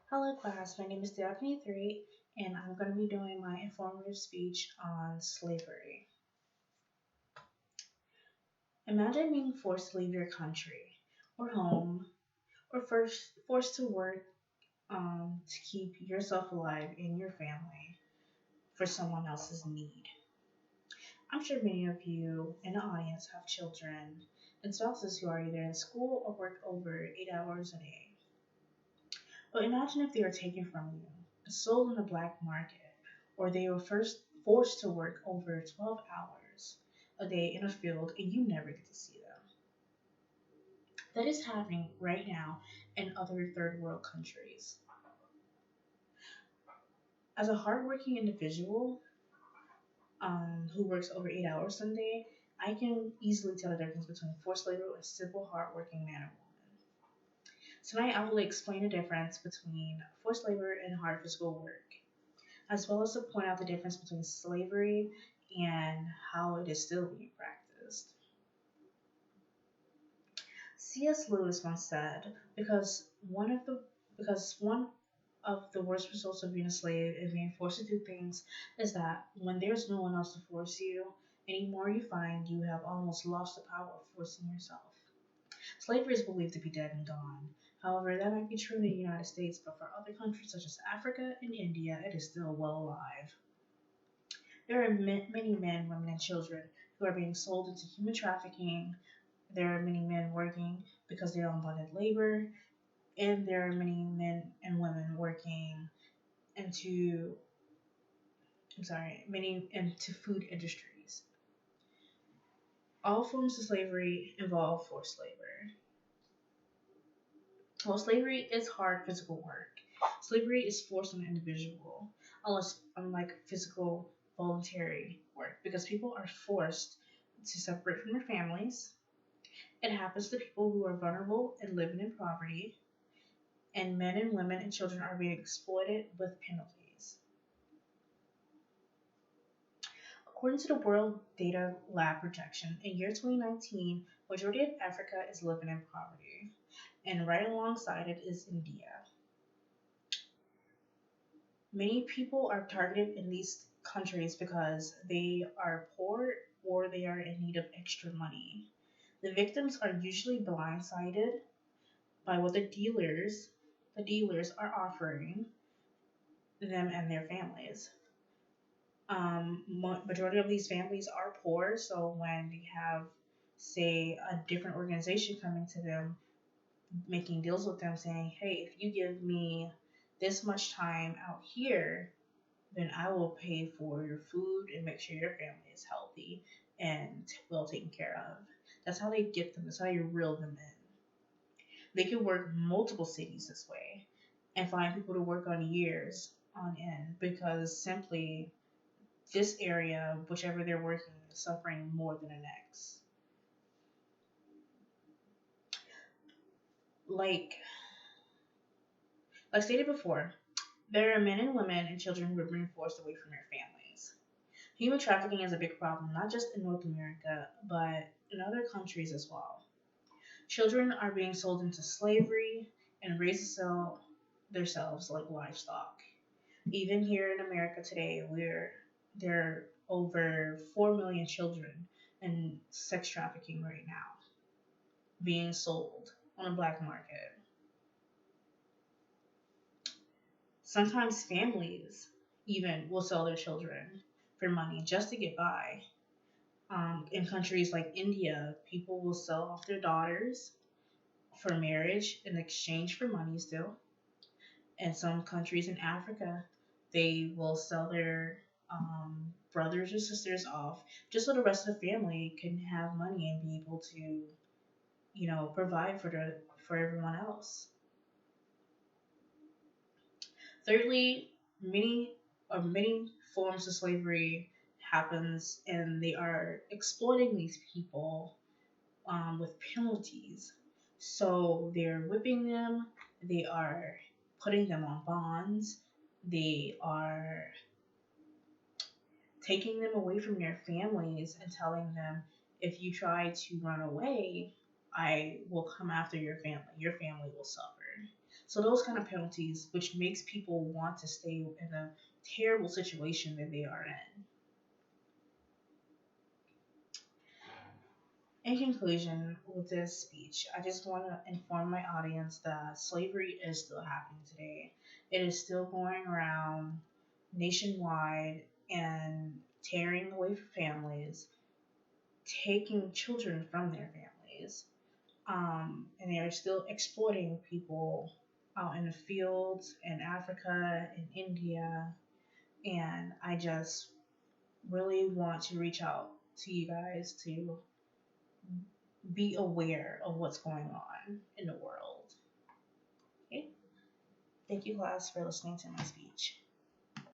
Hello, class. My name is Daphne 3, and I'm going to be doing my informative speech on slavery. Imagine being forced to leave your country or home, or first forced to work to keep yourself alive and your family for someone else's need. I'm sure many of you in the audience have children and spouses who are either in school or work over 8 hours a day. But imagine if they were taken from you, sold in the black market, or they were first forced to work over 12 hours a day in a field and you never get to see them. That is happening right now in other third world countries. As a hardworking individual who works over 8 hours a day, I can easily tell the difference between forced labor and simple hardworking man or woman. Tonight, I will explain the difference between forced labor and hard physical work, as well as to point out the difference between slavery and how it is still being practiced. C.S. Lewis once said, because one of the worst results of being a slave and being forced to do things is that when there's no one else to force you anymore, you find you have almost lost the power of forcing yourself. Slavery is believed to be dead and gone. However, that might be true in the United States, but for other countries such as Africa and India, it is still well alive. There are many men, women, and children who are being sold into human trafficking. There are many men working because they are on bonded labor, and there are many men and women working into, many into food industries. All forms of slavery involve forced labor. While slavery is hard physical work, slavery is forced on an individual, unlike physical voluntary work, because people are forced to separate from their families. It happens to people who are vulnerable and living in poverty, and men and women and children are being exploited with penalties. According to the World Data Lab projection, in year 2019, majority of Africa is living in poverty, and right alongside it is India. Many people are targeted in these countries because they are poor or they are in need of extra money. The victims are usually blindsided by what the dealers are offering them and their families. Majority of these families are poor, so when they have, say, a different organization coming to them, making deals with them, saying, "Hey, if you give me this much time out here, then I will pay for your food and make sure your family is healthy and well taken care of." That's how they get them. That's how you reel them in. They can work multiple cities this way and find people to work on years on end because simply this area, whichever they're working, is suffering more than the next. Like like stated before, there are men and women and children who are being forced away from their families. Human trafficking is a big problem, not just in North America, but in other countries as well. Children are being sold into slavery and raised to sell themselves like livestock. Even here in America today, where there are over 4 million children in sex trafficking right now, being sold on a black market. Sometimes families even will sell their children for money just to get by. In countries like India, people will sell off their daughters for marriage in exchange for money still. In some countries in Africa, they will sell their brothers or sisters off just so the rest of the family can have money and be able to, provide for everyone else. Thirdly, many forms of slavery happens, and they are exploiting these people with penalties. So they're whipping them, they are putting them on bonds, they are taking them away from their families and telling them, if you try to run away, I will come after your family. Your family will suffer. So those kind of penalties, which makes people want to stay in a terrible situation that they are in. In conclusion, with this speech, I just want to inform my audience that slavery is still happening today. It is still going around nationwide and tearing away from families, taking children from their families, and they are still exploiting people out in the fields in Africa, in India, and I just really want to reach out to you guys to be aware of what's going on in the world. Okay? Thank you, class, for listening to my speech.